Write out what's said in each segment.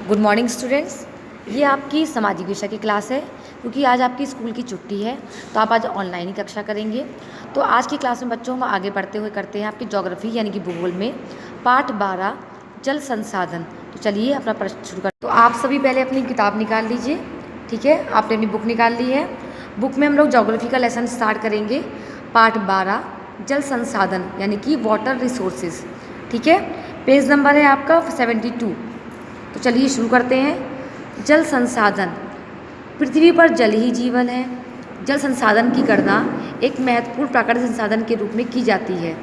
Good morning students. ये आपकी सामाजिक विषय की क्लास है क्योंकि आज आपकी स्कूल की छुट्टी है, तो आप आज ऑनलाइन ही कक्षा करेंगे। तो आज की क्लास में बच्चों हम आगे बढ़ते हुए करते हैं आपकी ज्योग्राफी यानी कि भूगोल में पाठ 12 जल संसाधन। तो चलिए अपना प्रश्न शुरू कर। तो आप सभी पहले अपनी किताब निकाल लीजिए, ठीक है। आपने अपनी बुक निकाल ली है। बुक में हम लोग ज्योग्राफी का लेसन स्टार्ट करेंगे, पाठ 12 जल संसाधन यानी कि वाटर रिसोर्सेज, ठीक है। पेज नंबर है आपका 72। तो चलिए शुरू करते हैं। जल संसाधन। पृथ्वी पर जल ही जीवन है। जल संसाधन की गणना एक महत्वपूर्ण प्राकृतिक संसाधन के रूप में की जाती है।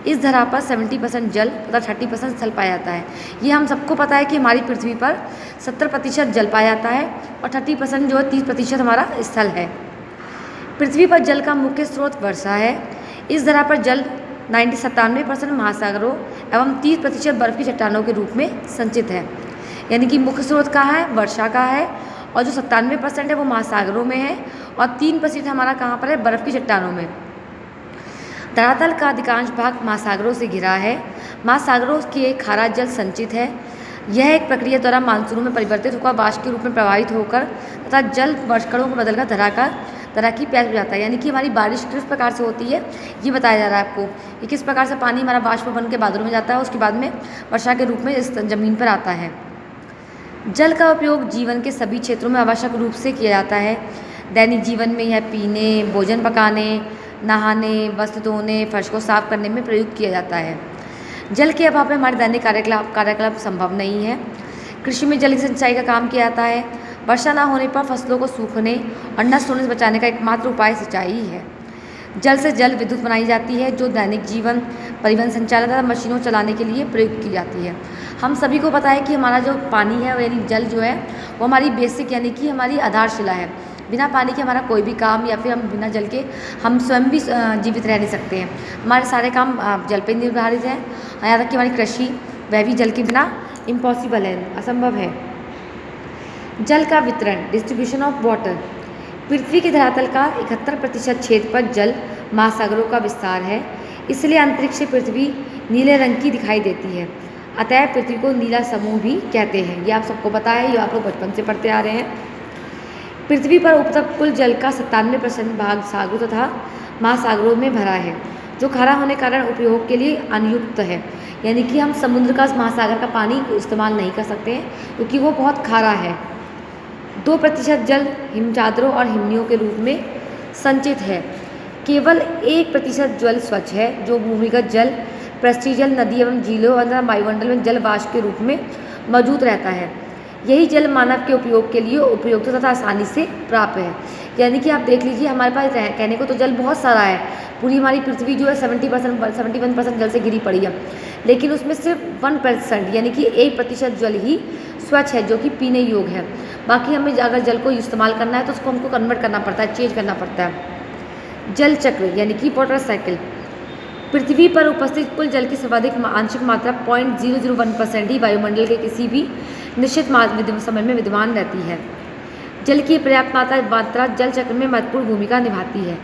इस धरा पर 70% जल तथा 30% स्थल पाया जाता है। ये हम सबको पता है कि हमारी पृथ्वी पर 70% जल पाया जाता है और 30% जो है 30% हमारा स्थल है। पृथ्वी पर जल का मुख्य स्रोत वर्षा है। इस धरा पर जल 97% महासागरों एवं 30% बर्फ की चट्टानों के रूप में संचित है। यानी कि मुख्य स्रोत कहाँ है? वर्षा का है। और जो 97% है वो महासागरों में है और 3% हमारा कहाँ पर है? बर्फ़ की चट्टानों में। धरातल का अधिकांश भाग महासागरों से घिरा है। महासागरों के खारा जल संचित है। यह एक प्रक्रिया द्वारा मानसूनों में परिवर्तित होकर वाष्प के रूप में प्रवाहित होकर तथा जल वर्षकणों को बदलकर धरा की प्यास हो जाता है। यानी कि हमारी बारिश किस प्रकार से होती है ये बताया जा रहा है आपको कि किस प्रकार से पानी हमारा वाष्प बन के बादलों में जाता है, उसके बाद में वर्षा के रूप में इस ज़मीन पर आता है। जल का उपयोग जीवन के सभी क्षेत्रों में आवश्यक रूप से किया जाता है। दैनिक जीवन में यह पीने, भोजन पकाने, नहाने, वस्त्र धोने, फर्श को साफ करने में प्रयुक्त किया जाता है। जल के अभाव में हमारे दैनिक कार्यकलाप संभव नहीं है। कृषि में जल की सिंचाई का काम किया जाता है। वर्षा न होने पर फसलों को सूखने और नष्ट होने से बचाने का एकमात्र उपाय सिंचाई ही है। जल से जल विद्युत बनाई जाती है जो दैनिक जीवन, परिवहन संचालन तथा मशीनों चलाने के लिए प्रयुक्त की जाती है। हम सभी को पता है कि हमारा जो पानी है यानी जल जो है वो हमारी बेसिक यानी कि हमारी आधारशिला है। बिना पानी के हमारा कोई भी काम या फिर हम बिना जल के हम स्वयं भी जीवित रह नहीं सकते हैं। हमारे सारे काम जल पर निर्धारित हैं। यहाँ तक कि हमारी कृषि वह भी जल के बिना इम्पॉसिबल है, असंभव है। जल का वितरण, डिस्ट्रीब्यूशन ऑफ वाटर। पृथ्वी के धरातल का 71% क्षेत्र पर जल महासागरों का विस्तार है। इसलिए अंतरिक्ष से पृथ्वी नीले रंग की दिखाई देती है। अतः पृथ्वी को नीला समूह भी कहते हैं। ये आप सबको पता है, ये आप लोग बचपन से पढ़ते आ रहे हैं। पृथ्वी पर उपलब्ध कुल जल का 97% भाग सागरों तथा महासागरों में भरा है, जो खारा होने के कारण उपयोग के लिए अनुयुक्त है। यानी कि हम समुद्र का, महासागर का पानी इस्तेमाल नहीं कर सकते हैं क्योंकि वो बहुत खारा है। 2% जल हिमचादरों और हिमनियों के रूप में संचित है। केवल 1% जल स्वच्छ है, जो भूमिगत जल, पृष्ठीय जल, नदी एवं झीलों और वायुमंडल में जल वाष्प के रूप में मौजूद रहता है। यही जल मानव के उपयोग के लिए उपयुक्त तथा आसानी से प्राप्त है। यानी कि आप देख लीजिए हमारे पास कहने को तो जल बहुत सारा है। पूरी हमारी पृथ्वी जो है 71% जल से घिरी पड़ी है, लेकिन उसमें सिर्फ 1% यानी कि 1% जल ही स्वच्छ है जो कि पीने योग्य है। बाकी हमें अगर जल को इस्तेमाल करना है तो उसको हमको कन्वर्ट करना पड़ता है, चेंज करना पड़ता है। जल चक्र यानी कि वाटर साइकिल। पृथ्वी पर उपस्थित कुल जल की सर्वाधिक आंशिक मात्रा 0.001% ही वायुमंडल के किसी भी निश्चित समय में विद्यमान रहती है। जल की पर्याप्त मात्रा जल चक्र में महत्वपूर्ण भूमिका निभाती है।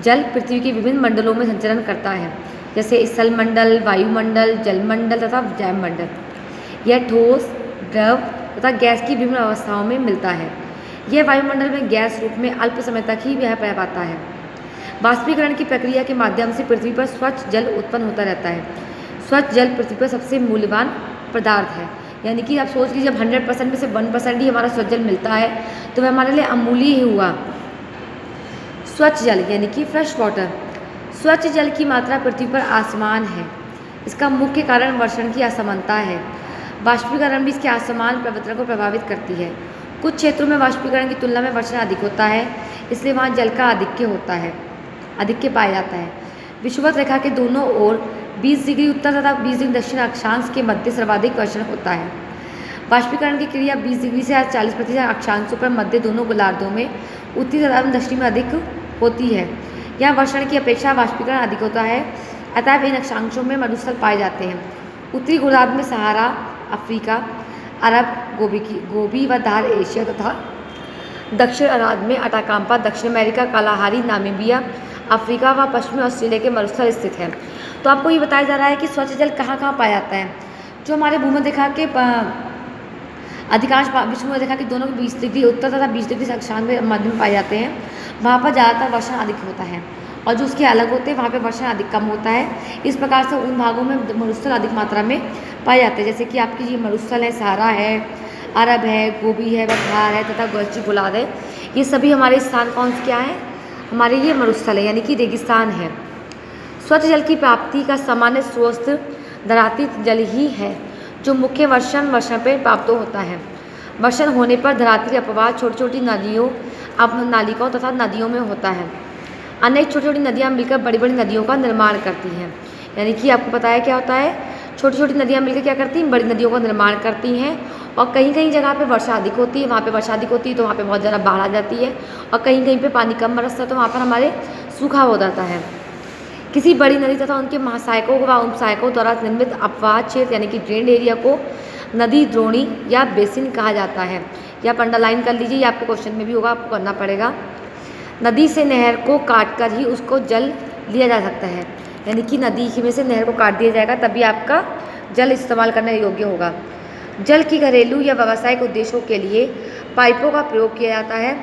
जल पृथ्वी के विभिन्न मंडलों में संचरण करता है, जैसे स्थल मंडल, वायुमंडल, जलमंडल तथा जैवमंडल। यह ठोस, द्रव तथा गैस की विभिन्न अवस्थाओं में मिलता है। यह वायुमंडल में गैस रूप में अल्प समय तक ही रह पाता है। वाष्पीकरण की प्रक्रिया के माध्यम से पृथ्वी पर स्वच्छ जल उत्पन्न होता रहता है। स्वच्छ जल पृथ्वी पर सबसे मूल्यवान पदार्थ है। यानी कि आप सोच लीजिए जब 100% में से 1% ही हमारा स्वच्छ जल मिलता है तो वह हमारे लिए अमूल्य ही हुआ। स्वच्छ जल यानी कि फ्रेश वाटर। स्वच्छ जल की मात्रा पृथ्वी पर आसमान है। इसका मुख्य कारण वर्षण की असमानता है। वाष्पीकरण भी इसके असमान प्रवर्तन को प्रभावित करती है। कुछ क्षेत्रों में वाष्पीकरण की तुलना में वर्षण अधिक होता है, इसलिए वहाँ जल का आधिक्य पाया जाता है। विषुवत रेखा के दोनों ओर 20 डिग्री उत्तर तथा 20 डिग्री दक्षिण अक्षांश के मध्य सर्वाधिक वर्षण होता है। वाष्पीकरण की क्रिया 20 डिग्री से 40% अक्षांशों पर मध्य दोनों गोलार्धों में उत्तरी तथा दक्षिण में अधिक होती है। यहाँ वर्षण की अपेक्षा वाष्पीकरण अधिक होता है, अतः इन अक्षांशों में मरुस्थल पाए जाते हैं। उत्तरी गोलार्ध में सहारा, अफ्रीका, अरब, गोबी व धार एशिया तथा दक्षिण अराब में अटाकाम्पा, दक्षिण अमेरिका, कालाहारी, नामीबिया, अफ्रीका व पश्चिमी ऑस्ट्रेलिया के मरुस्थल स्थित है। तो आपको ये बताया जा रहा है कि स्वच्छ जल कहाँ कहाँ पाया जाता है। जो हमारे भूमध्य रेखा के अधिकांश विश्व में देखा कि दोनों के 20 डिग्री उत्तर तथा 20 डिग्री अक्षांश में मध्य में पाए जाते हैं, वहाँ पर ज़्यादातर वर्षण अधिक होता है, और जो उसके अलग होते हैं वहाँ पे वर्षण अधिक कम होता है। इस प्रकार से उन भागों में मरुस्थल अधिक मात्रा में पाए जाते हैं, जैसे कि आपकी ये मरुस्थल है, सहारा है, अरब है, गोबी है, बखार है तथा गल्ची बुलाद है। ये सभी हमारे स्थान कौन से क्या है, हमारे ये मरुस्थल है यानी कि रेगिस्तान है। स्वच्छ जल की प्राप्ति का सामान्य स्रोत धराती जल ही है, जो मुख्य वर्षण पे प्राप्त होता है। वर्षण होने पर धराती अपवाह छोटी छोटी नदियों, नालिकाओं तथा नदियों में होता है। अनेक छोटी छोटी नदियाँ मिलकर बड़ी बड़ी नदियों का निर्माण करती हैं, यानी कि आपको पता है क्या होता है, छोटी छोटी नदियाँ मिलकर क्या करती हैं, बड़ी नदियों का निर्माण करती हैं। और कहीं कहीं जगह पे वर्षा अधिक होती है, वहाँ पे वर्षा अधिक होती है तो वहाँ पे बहुत ज़्यादा बाढ़ आ जाती है, और कहीं कहीं पे पानी कम बरसता है तो वहाँ पर हमारे सूखा हो जाता है। किसी बड़ी नदी तथा उनके महासहायकों व उपसहायकों द्वारा निर्मित अपवाह क्षेत्र यानी कि ड्रेन एरिया को नदी द्रोणी या बेसिन कहा जाता है। या अंडरलाइन कर लीजिए, ये आपके क्वेश्चन में भी होगा, आपको करना पड़ेगा। नदी से नहर को काट कर ही उसको जल लिया जा सकता है, यानी कि नदी में से नहर को काट दिया जाएगा तभी आपका जल इस्तेमाल करने योग्य होगा। जल की घरेलू या व्यावसायिक उद्देश्यों के लिए पाइपों का प्रयोग किया जाता है।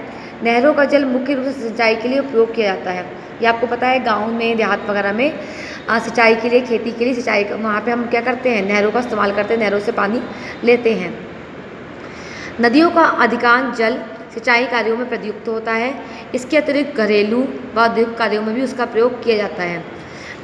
नहरों का जल मुख्य रूप से सिंचाई के लिए उपयोग किया जाता है। ये आपको पता है, गाँव में, देहात वगैरह में सिंचाई के लिए, खेती के लिए सिंचाई, वहाँ पे हम क्या करते हैं, नहरों का इस्तेमाल करते हैं, नहरों से पानी लेते हैं। नदियों का अधिकांश जल सिंचाई कार्यों में प्रयुक्त होता है। इसके अतिरिक्त घरेलू व औद्योगिक कार्यों में भी उसका प्रयोग किया जाता है।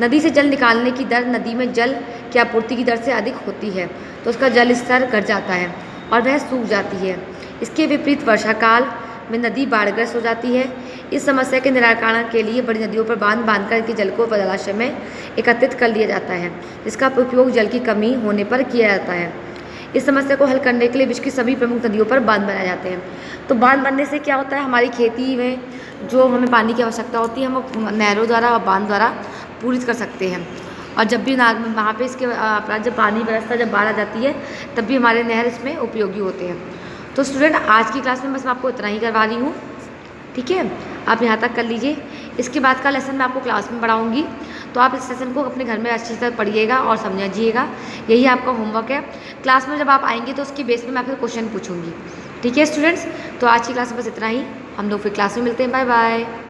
नदी से जल निकालने की दर नदी में जल की आपूर्ति की दर से अधिक होती है, तो उसका जल स्तर घट जाता है और वह सूख जाती है। इसके विपरीत वर्षा काल में नदी बाढ़ग्रस्त हो जाती है। इस समस्या के निराकरण के लिए बड़ी नदियों पर बांध बांधकर के जल को जलाशय में एकत्रित कर लिया जाता है, जिसका उपयोग जल की कमी होने पर किया जाता है। इस समस्या को हल करने के लिए विश्व की सभी प्रमुख नदियों पर बांध बनाए जाते हैं। तो बांध बनने से क्या होता है, हमारी खेती में जो हमें पानी की आवश्यकता होती है, हम नहरों द्वारा और बांध द्वारा पूरी कर सकते हैं। और जब भी वहाँ पे इसके जब पानी बरसता है, जब बाढ़ आ जाती है, तब भी हमारे नहर इसमें उपयोगी होते हैं। तो स्टूडेंट, आज की क्लास में बस मैं आपको इतना ही करवा रही हूँ, ठीक है, आप यहाँ तक कर लीजिए। इसके बाद का लेसन मैं आपको क्लास में पढ़ाऊँगी, तो आप इस सेशन को अपने घर में अच्छी तरह पढ़िएगा और समझिएगा। यही आपका होमवर्क है। क्लास में जब आप आएंगे तो उसके बेस पे मैं आपसे क्वेश्चन पूछूंगी, ठीक है स्टूडेंट्स। तो आज की क्लास में बस इतना ही, हम लोग फिर क्लास में मिलते हैं। Bye bye.